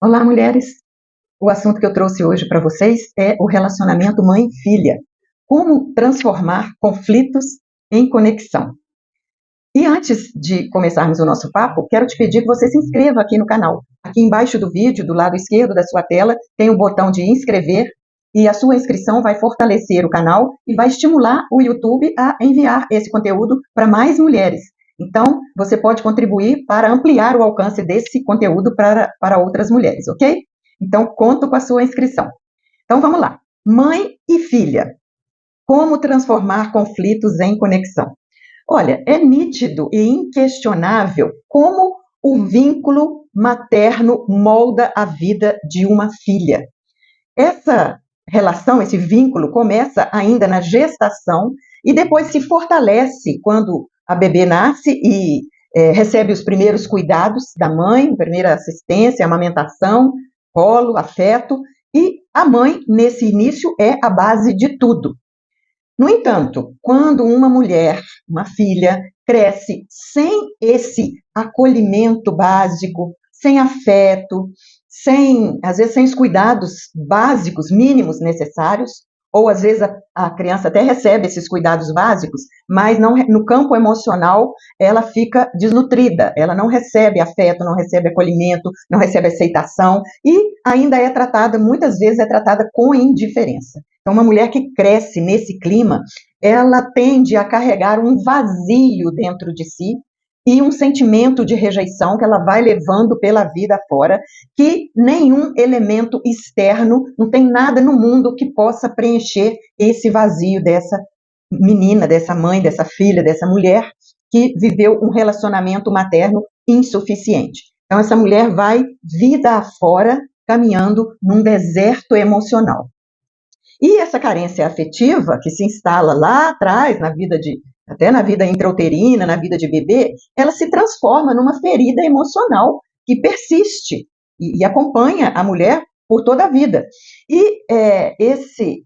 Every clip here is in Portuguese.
Olá, mulheres! O assunto que eu trouxe hoje para vocês é o relacionamento mãe-filha. Como transformar conflitos em conexão. E antes de começarmos o nosso papo, quero te pedir que você se inscreva aqui no canal. Aqui embaixo do vídeo, do lado esquerdo da sua tela, tem o botão de inscrever e a sua inscrição vai fortalecer o canal e vai estimular o YouTube a enviar esse conteúdo para mais mulheres. Então, você pode contribuir para ampliar o alcance desse conteúdo para outras mulheres, ok? Então, conto com a sua inscrição. Então, vamos lá. Mãe e filha. Como transformar conflitos em conexão? Olha, é nítido e inquestionável como o vínculo materno molda a vida de uma filha. Essa relação, esse vínculo, começa ainda na gestação e depois se fortalece quando a bebê nasce e recebe os primeiros cuidados da mãe, primeira assistência, amamentação, colo, afeto, e a mãe, nesse início, é a base de tudo. No entanto, quando uma mulher, uma filha, cresce sem esse acolhimento básico, sem afeto, às vezes sem os cuidados básicos, mínimos necessários, ou às vezes a criança até recebe esses cuidados básicos, mas não, no campo emocional ela fica desnutrida, ela não recebe afeto, não recebe acolhimento, não recebe aceitação e ainda é tratada, muitas vezes é tratada com indiferença. Então, uma mulher que cresce nesse clima, ela tende a carregar um vazio dentro de si e um sentimento de rejeição que ela vai levando pela vida fora, que nenhum elemento externo, não tem nada no mundo que possa preencher esse vazio dessa menina, dessa mãe, dessa filha, dessa mulher que viveu um relacionamento materno insuficiente. Então, essa mulher vai vida afora, caminhando num deserto emocional. E essa carência afetiva, que se instala lá atrás, até na vida intrauterina, na vida de bebê, ela se transforma numa ferida emocional que persiste e acompanha a mulher por toda a vida. E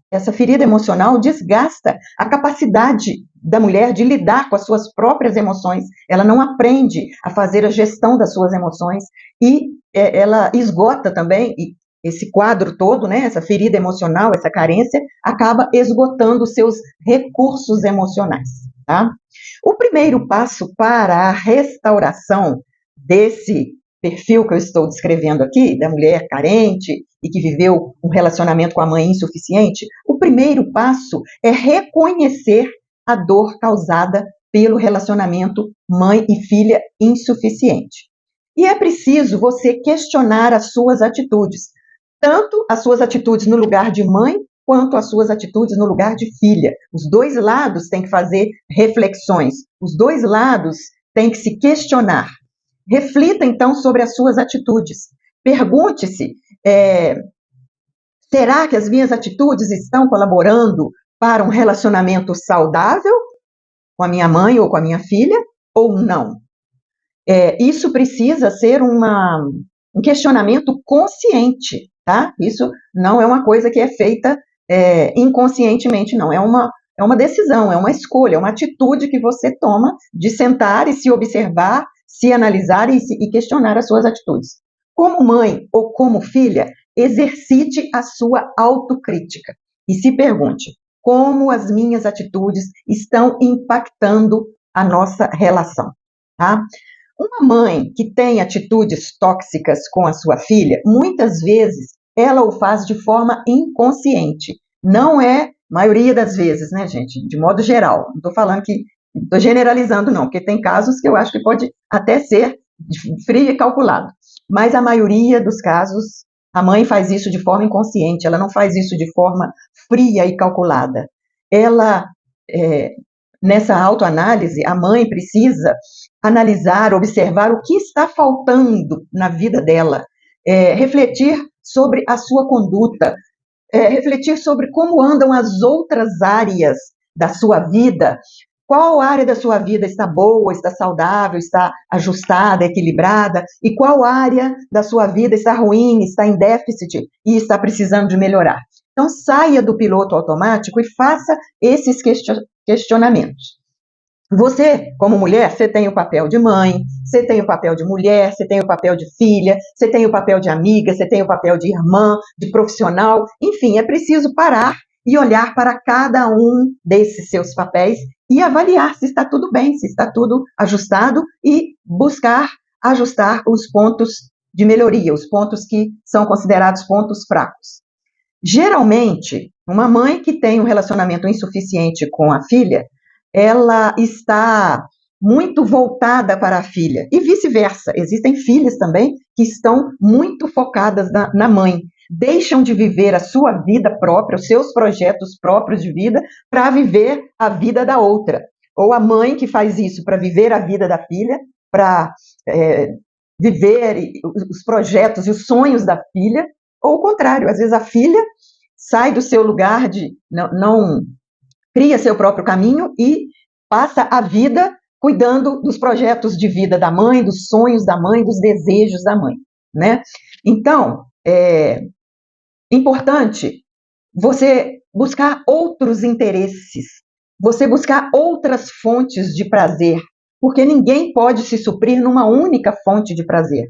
essa ferida emocional desgasta a capacidade da mulher de lidar com as suas próprias emoções. Ela não aprende a fazer a gestão das suas emoções e ela esgota também, esse quadro todo, né, essa ferida emocional, essa carência, acaba esgotando os seus recursos emocionais. Tá? O primeiro passo para a restauração desse perfil que eu estou descrevendo aqui, da mulher carente e que viveu um relacionamento com a mãe insuficiente, o primeiro passo é reconhecer a dor causada pelo relacionamento mãe e filha insuficiente. E é preciso você questionar as suas atitudes, tanto as suas atitudes no lugar de mãe, quanto as suas atitudes no lugar de filha. Os dois lados têm que fazer reflexões, os dois lados têm que se questionar. Reflita, então, sobre as suas atitudes. Pergunte-se, será que as minhas atitudes estão colaborando para um relacionamento saudável com a minha mãe ou com a minha filha, ou não? Isso precisa ser um questionamento consciente, tá? Isso não é uma coisa que é feita inconscientemente, não. É uma decisão, é uma escolha, é uma atitude que você toma de sentar e se observar, se analisar e questionar as suas atitudes. Como mãe ou como filha, exercite a sua autocrítica e se pergunte: como as minhas atitudes estão impactando a nossa relação, tá? Uma mãe que tem atitudes tóxicas com a sua filha, muitas vezes ela o faz de forma inconsciente. Não é maioria das vezes, né, gente? De modo geral. Não estou falando que, estou generalizando, não, porque tem casos que eu acho que pode até ser frio e calculado. Mas a maioria dos casos, a mãe faz isso de forma inconsciente, ela não faz isso de forma fria e calculada. Ela, nessa autoanálise, a mãe precisa analisar, observar o que está faltando na vida dela, refletir sobre a sua conduta, refletir sobre como andam as outras áreas da sua vida, qual área da sua vida está boa, está saudável, está ajustada, equilibrada, e qual área da sua vida está ruim, está em déficit e está precisando de melhorar. Então, saia do piloto automático e faça esses questionamentos. Você, como mulher, você tem o papel de mãe, você tem o papel de mulher, você tem o papel de filha, você tem o papel de amiga, você tem o papel de irmã, de profissional, enfim, é preciso parar e olhar para cada um desses seus papéis e avaliar se está tudo bem, se está tudo ajustado e buscar ajustar os pontos de melhoria, os pontos que são considerados pontos fracos. Geralmente, uma mãe que tem um relacionamento insuficiente com a filha, ela está muito voltada para a filha e vice-versa. Existem filhas também que estão muito focadas na mãe, deixam de viver a sua vida própria, os seus projetos próprios de vida, para viver a vida da outra. Ou a mãe que faz isso para viver a vida da filha, para viver os projetos e os sonhos da filha, ou o contrário, às vezes a filha sai do seu lugar de não cria seu próprio caminho e passa a vida cuidando dos projetos de vida da mãe, dos sonhos da mãe, dos desejos da mãe, né? Então, é importante você buscar outros interesses, você buscar outras fontes de prazer, porque ninguém pode se suprir numa única fonte de prazer.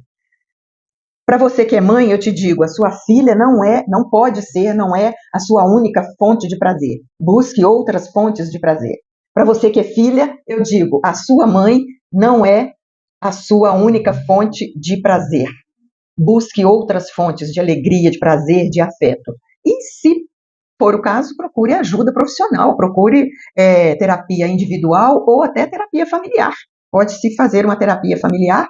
Para você que é mãe, eu te digo, a sua filha não pode ser, não é a sua única fonte de prazer. Busque outras fontes de prazer. Para você que é filha, eu digo, a sua mãe não é a sua única fonte de prazer. Busque outras fontes de alegria, de prazer, de afeto. E se for o caso, procure ajuda profissional, procure terapia individual ou até terapia familiar. Pode-se fazer uma terapia familiar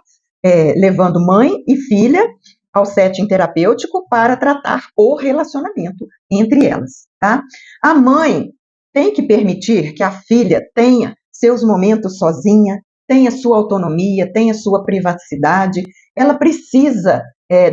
levando mãe e filha ao setting terapêutico para tratar o relacionamento entre elas, tá? A mãe tem que permitir que a filha tenha seus momentos sozinha, tenha sua autonomia, tenha sua privacidade. Ela precisa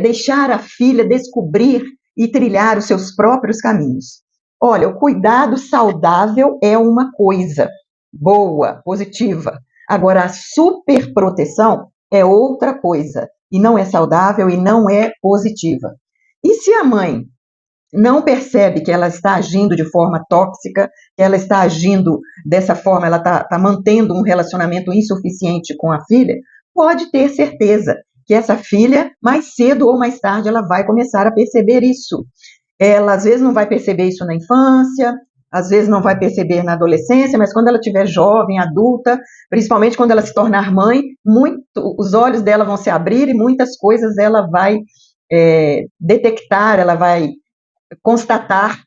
deixar a filha descobrir e trilhar os seus próprios caminhos. Olha, o cuidado saudável é uma coisa boa, positiva. Agora, a superproteção é outra coisa, e não é saudável e não é positiva. E se a mãe não percebe que ela está agindo de forma tóxica, que ela está agindo dessa forma, ela está mantendo um relacionamento insuficiente com a filha, pode ter certeza que essa filha, mais cedo ou mais tarde, ela vai começar a perceber isso. Ela, às vezes, não vai perceber isso na infância, às vezes não vai perceber na adolescência, mas quando ela estiver jovem, adulta, principalmente quando ela se tornar mãe, os olhos dela vão se abrir e muitas coisas ela vai detectar, ela vai constatar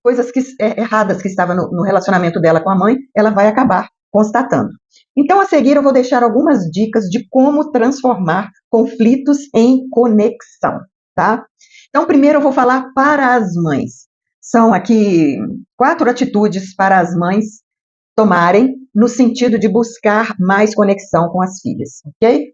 coisas erradas que estavam no relacionamento dela com a mãe, ela vai acabar constatando. Então, a seguir, eu vou deixar algumas dicas de como transformar conflitos em conexão, tá? Então, primeiro eu vou falar para as mães. São aqui 4 atitudes para as mães tomarem no sentido de buscar mais conexão com as filhas, ok?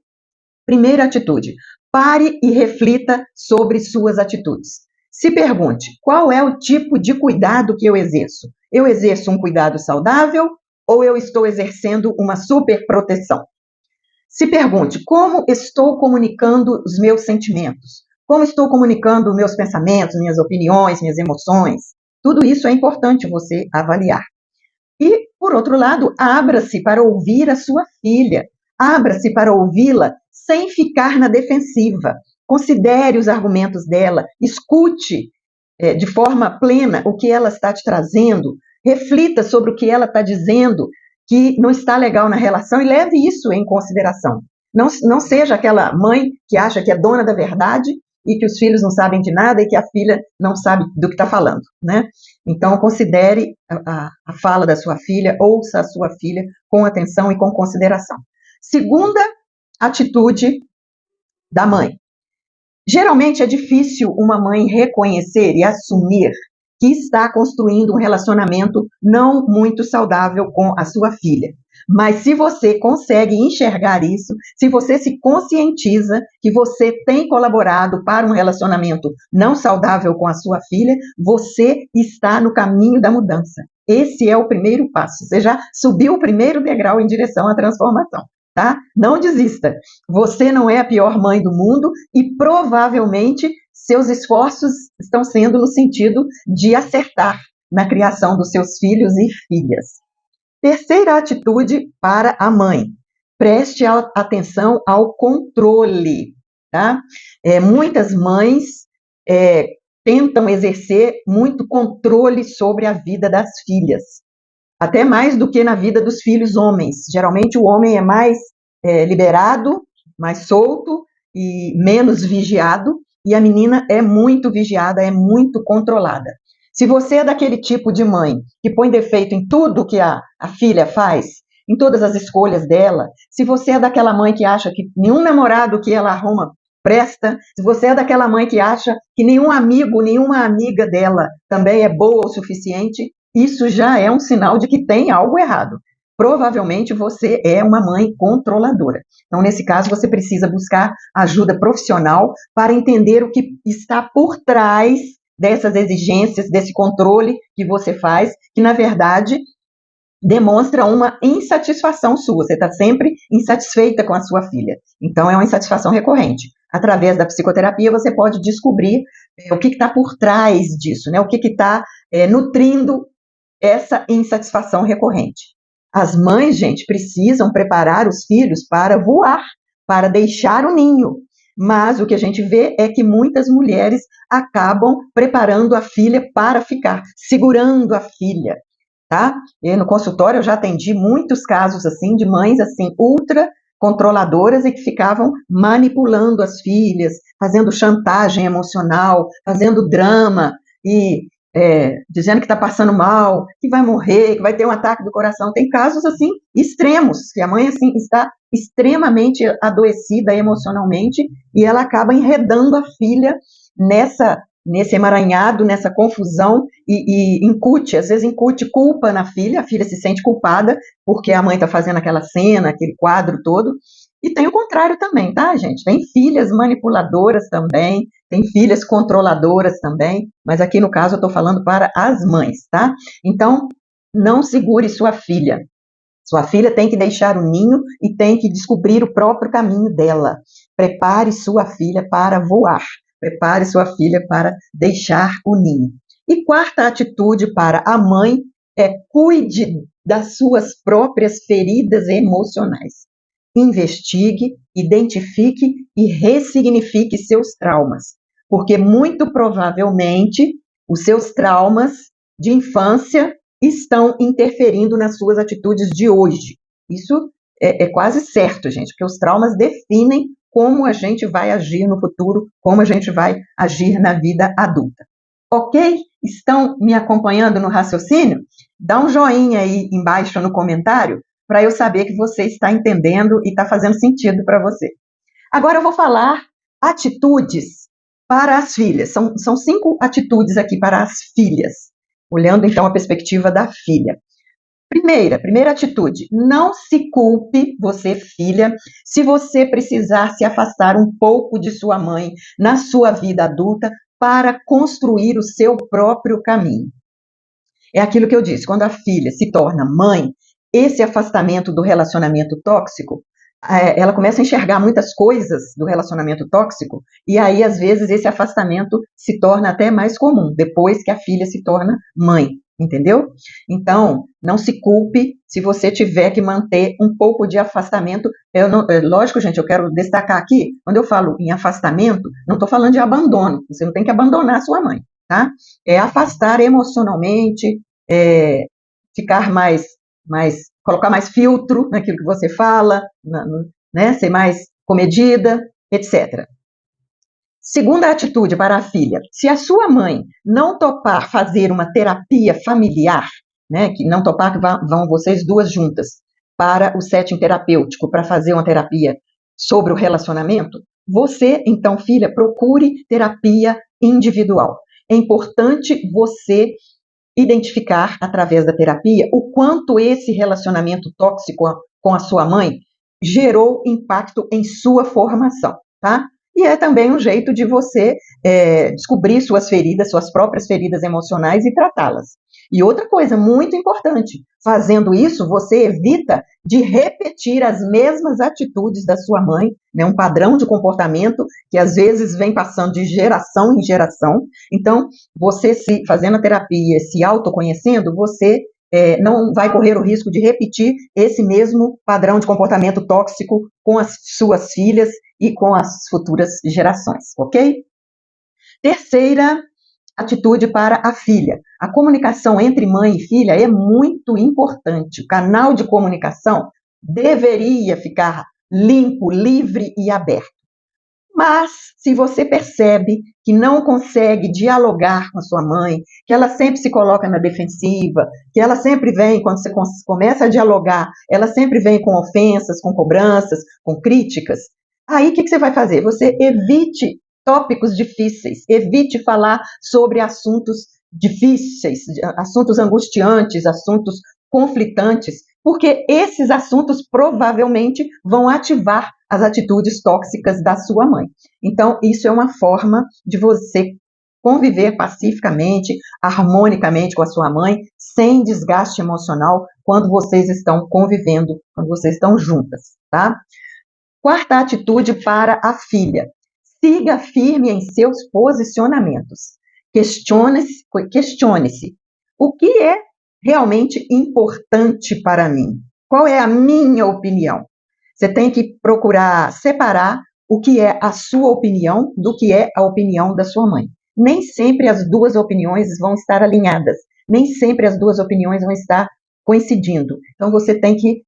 Primeira atitude, pare e reflita sobre suas atitudes. Se pergunte, qual é o tipo de cuidado que eu exerço? Eu exerço um cuidado saudável ou eu estou exercendo uma superproteção? Se pergunte, como estou comunicando os meus sentimentos? Como estou comunicando meus pensamentos, minhas opiniões, minhas emoções? Tudo isso é importante você avaliar. E, por outro lado, abra-se para ouvir a sua filha. Abra-se para ouvi-la sem ficar na defensiva. Considere os argumentos dela, escute de forma plena o que ela está te trazendo, reflita sobre o que ela está dizendo que não está legal na relação e leve isso em consideração. Não seja aquela mãe que acha que é dona da verdade e que os filhos não sabem de nada e que a filha não sabe do que está falando, né? Então, considere a fala da sua filha, ouça a sua filha com atenção e com consideração. Segunda atitude da mãe. Geralmente é difícil uma mãe reconhecer e assumir que está construindo um relacionamento não muito saudável com a sua filha. Mas se você consegue enxergar isso, se você se conscientiza que você tem colaborado para um relacionamento não saudável com a sua filha, você está no caminho da mudança. Esse é o primeiro passo. Você já subiu o primeiro degrau em direção à transformação. Tá? Não desista. Você não é a pior mãe do mundo e provavelmente seus esforços estão sendo no sentido de acertar na criação dos seus filhos e filhas. Terceira atitude para a mãe: preste atenção ao controle, tá? Muitas mães tentam exercer muito controle sobre a vida das filhas, até mais do que na vida dos filhos homens. Geralmente o homem é mais liberado, mais solto e menos vigiado, e a menina é muito vigiada, é muito controlada. Se você é daquele tipo de mãe que põe defeito em tudo que a filha faz, em todas as escolhas dela, se você é daquela mãe que acha que nenhum namorado que ela arruma presta, se você é daquela mãe que acha que nenhum amigo, nenhuma amiga dela também é boa o suficiente, isso já é um sinal de que tem algo errado. Provavelmente você é uma mãe controladora. Então, nesse caso, você precisa buscar ajuda profissional para entender o que está por trás dessas exigências, desse controle que você faz, que na verdade demonstra uma insatisfação sua. Você está sempre insatisfeita com a sua filha. Então, é uma insatisfação recorrente. Através da psicoterapia, você pode descobrir o que está por trás disso, né? O que está nutrindo essa insatisfação recorrente. As mães, gente, precisam preparar os filhos para voar, para deixar o ninho. Mas o que a gente vê é que muitas mulheres acabam preparando a filha para ficar, segurando a filha, tá? E no consultório eu já atendi muitos casos assim de mães assim ultra controladoras e que ficavam manipulando as filhas, fazendo chantagem emocional, fazendo drama e dizendo que está passando mal, que vai morrer, que vai ter um ataque do coração. Tem casos assim extremos, que a mãe assim está extremamente adoecida emocionalmente e ela acaba enredando a filha nesse emaranhado, nessa confusão e às vezes incute culpa na filha, a filha se sente culpada porque a mãe está fazendo aquela cena, aquele quadro todo. E tem o contrário também, tá, gente? Tem filhas manipuladoras também, tem filhas controladoras também, mas aqui no caso eu estou falando para as mães, tá? Então, não segure sua filha. Sua filha tem que deixar o ninho e tem que descobrir o próprio caminho dela. Prepare sua filha para voar. Prepare sua filha para deixar o ninho. E quarta atitude para a mãe é cuide das suas próprias feridas emocionais. Investigue, identifique e ressignifique seus traumas, porque muito provavelmente os seus traumas de infância estão interferindo nas suas atitudes de hoje. Isso é quase certo, gente, porque os traumas definem como a gente vai agir no futuro, como a gente vai agir na vida adulta. Ok? Estão me acompanhando no raciocínio? Dá um joinha aí embaixo no comentário para eu saber que você está entendendo e está fazendo sentido para você. Agora eu vou falar atitudes para as filhas. São 5 atitudes aqui para as filhas, olhando então a perspectiva da filha. Primeira atitude, não se culpe, você filha, se você precisar se afastar um pouco de sua mãe na sua vida adulta para construir o seu próprio caminho. É aquilo que eu disse, quando a filha se torna mãe, esse afastamento do relacionamento tóxico, ela começa a enxergar muitas coisas do relacionamento tóxico, e aí, às vezes, esse afastamento se torna até mais comum, depois que a filha se torna mãe, entendeu? Então, não se culpe se você tiver que manter um pouco de afastamento. Lógico, gente, eu quero destacar aqui, quando eu falo em afastamento, não estou falando de abandono, você não tem que abandonar a sua mãe, tá? É afastar emocionalmente, ficar colocar mais filtro naquilo que você fala, né, ser mais comedida, etc. Segunda atitude para a filha: se a sua mãe não topar fazer uma terapia familiar, né, que não topar que vão vocês duas juntas para o setting terapêutico, para fazer uma terapia sobre o relacionamento, você, então, filha, procure terapia individual. É importante você identificar, através da terapia, o quanto esse relacionamento tóxico com a sua mãe gerou impacto em sua formação, tá? E é também um jeito de você descobrir suas feridas, suas próprias feridas emocionais e tratá-las. E outra coisa muito importante, fazendo isso, você evita de repetir as mesmas atitudes da sua mãe, né, um padrão de comportamento que às vezes vem passando de geração em geração. Então, você fazendo a terapia, se autoconhecendo, você não vai correr o risco de repetir esse mesmo padrão de comportamento tóxico com as suas filhas e com as futuras gerações, ok? Terceira atitude para a filha. A comunicação entre mãe e filha é muito importante. O canal de comunicação deveria ficar limpo, livre e aberto. Mas, se você percebe que não consegue dialogar com a sua mãe, que ela sempre se coloca na defensiva, que ela sempre vem, quando você começa a dialogar, ela sempre vem com ofensas, com cobranças, com críticas, aí o que você vai fazer? Você evite tópicos difíceis, evite falar sobre assuntos difíceis, assuntos angustiantes, assuntos conflitantes, porque esses assuntos provavelmente vão ativar as atitudes tóxicas da sua mãe. Então, isso é uma forma de você conviver pacificamente, harmonicamente com a sua mãe, sem desgaste emocional, quando vocês estão convivendo, quando vocês estão juntas, tá? Quarta atitude para a filha. Siga firme em seus posicionamentos. Questione-se. O que é realmente importante para mim? Qual é a minha opinião? Você tem que procurar separar o que é a sua opinião do que é a opinião da sua mãe. Nem sempre as duas opiniões vão estar alinhadas, nem sempre as duas opiniões vão estar coincidindo. Então você tem que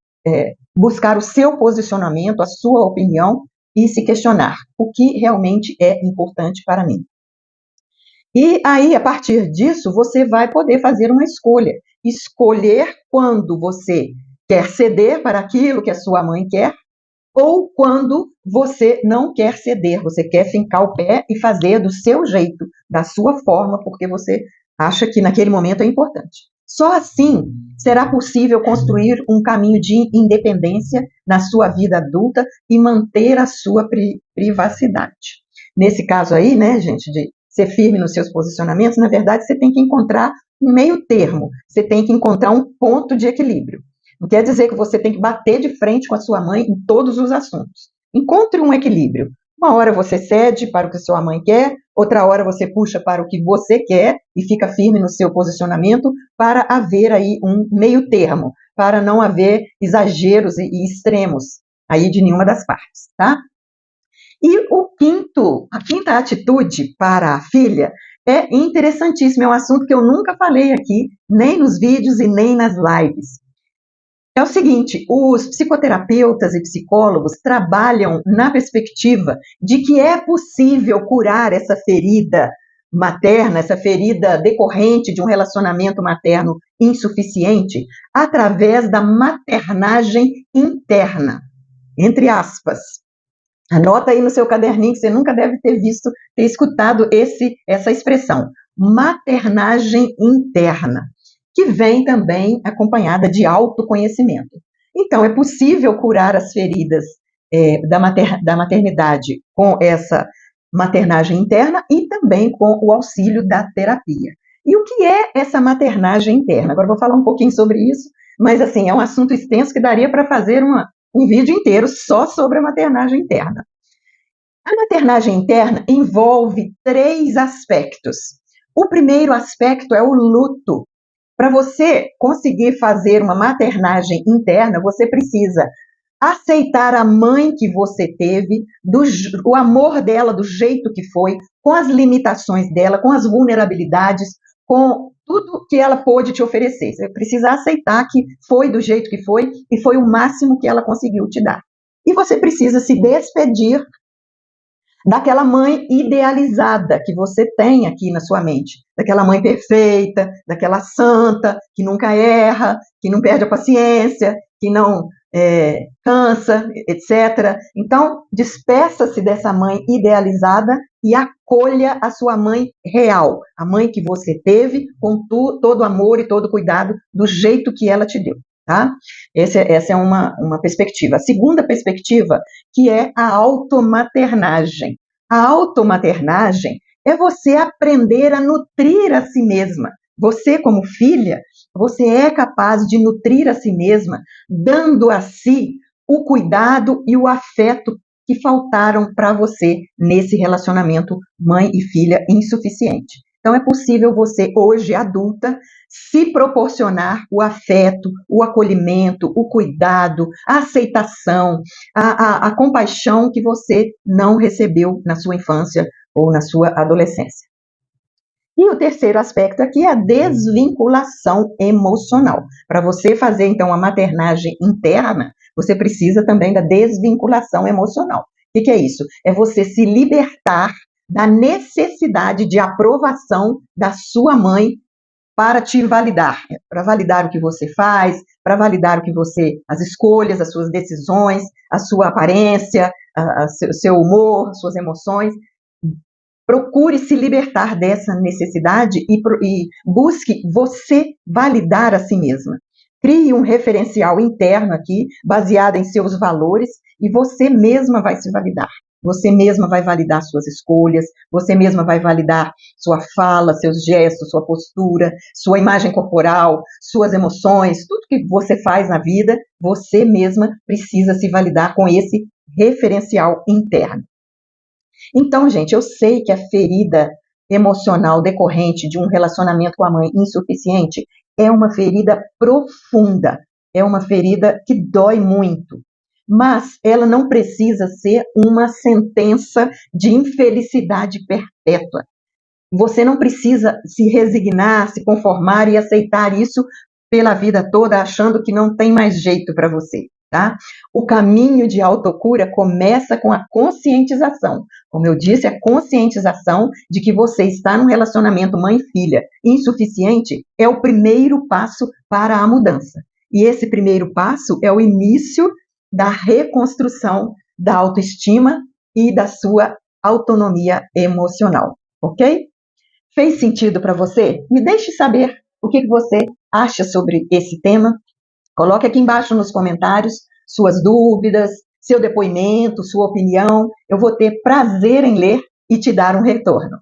buscar o seu posicionamento, a sua opinião e se questionar o que realmente é importante para mim. E aí, a partir disso, você vai poder fazer uma escolha. Escolher quando você quer ceder para aquilo que a sua mãe quer ou quando você não quer ceder, você quer fincar o pé e fazer do seu jeito, da sua forma, porque você acha que naquele momento é importante. Só assim será possível construir um caminho de independência na sua vida adulta e manter a sua privacidade. Nesse caso aí, né, gente, de ser firme nos seus posicionamentos, na verdade, você tem que encontrar um meio termo, você tem que encontrar um ponto de equilíbrio. Não quer dizer que você tem que bater de frente com a sua mãe em todos os assuntos. Encontre um equilíbrio. Uma hora você cede para o que sua mãe quer, outra hora você puxa para o que você quer e fica firme no seu posicionamento para haver aí um meio termo, para não haver exageros e extremos aí de nenhuma das partes, tá? E a quinta atitude para a filha é interessantíssimo, é um assunto que eu nunca falei aqui, nem nos vídeos e nem nas lives. É o seguinte, os psicoterapeutas e psicólogos trabalham na perspectiva de que é possível curar essa ferida materna, essa ferida decorrente de um relacionamento materno insuficiente, através da maternagem interna, entre aspas. Anota aí no seu caderninho que você nunca deve ter escutado essa expressão, maternagem interna, que vem também acompanhada de autoconhecimento. Então, é possível curar as feridas da maternidade com essa maternagem interna e também com o auxílio da terapia. E o que é essa maternagem interna? Agora eu vou falar um pouquinho sobre isso, mas assim, é um assunto extenso que daria para fazer um vídeo inteiro só sobre a maternagem interna. A maternagem interna envolve 3 aspectos. O primeiro aspecto é o luto. Para você conseguir fazer uma maternagem interna, você precisa aceitar a mãe que você teve, o amor dela do jeito que foi, com as limitações dela, com as vulnerabilidades, com tudo que ela pôde te oferecer. Você precisa aceitar que foi do jeito que foi e foi o máximo que ela conseguiu te dar. E você precisa se despedir daquela mãe idealizada que você tem aqui na sua mente, daquela mãe perfeita, daquela santa, que nunca erra, que não perde a paciência, que não cansa, etc. Então, despeça-se dessa mãe idealizada e acolha a sua mãe real, a mãe que você teve, com todo o amor e todo o cuidado, do jeito que ela te deu. Tá? Essa é uma perspectiva. A segunda perspectiva, que é a automaternagem. A automaternagem é você aprender a nutrir a si mesma. Você, como filha, você é capaz de nutrir a si mesma, dando a si o cuidado e o afeto que faltaram para você nesse relacionamento mãe e filha insuficiente. Então, é possível você, hoje, adulta, se proporcionar o afeto, o acolhimento, o cuidado, a aceitação, a compaixão que você não recebeu na sua infância ou na sua adolescência. E o terceiro aspecto aqui é a desvinculação emocional. Para você fazer, então, a maternagem interna, você precisa também da desvinculação emocional. O que é isso? É você se libertar da necessidade de aprovação da sua mãe para te validar, para validar o que você faz, para validar o que você, as escolhas, as suas decisões, a sua aparência, seu humor, suas emoções. Procure se libertar dessa necessidade e busque você validar a si mesma. Crie um referencial interno aqui, baseado em seus valores, e você mesma vai se validar. Você mesma vai validar suas escolhas, você mesma vai validar sua fala, seus gestos, sua postura, sua imagem corporal, suas emoções, tudo que você faz na vida, você mesma precisa se validar com esse referencial interno. Então, gente, eu sei que a ferida emocional decorrente de um relacionamento com a mãe insuficiente é uma ferida profunda, é uma ferida que dói muito, mas ela não precisa ser uma sentença de infelicidade perpétua. Você não precisa se resignar, se conformar e aceitar isso pela vida toda, achando que não tem mais jeito para você. Tá? O caminho de autocura começa com a conscientização. Como eu disse, a conscientização de que você está num relacionamento mãe-filha insuficiente é o primeiro passo para a mudança. E esse primeiro passo é o início da reconstrução da autoestima e da sua autonomia emocional, ok? Fez sentido para você? Me deixe saber o que você acha sobre esse tema. Coloque aqui embaixo nos comentários suas dúvidas, seu depoimento, sua opinião. Eu vou ter prazer em ler e te dar um retorno.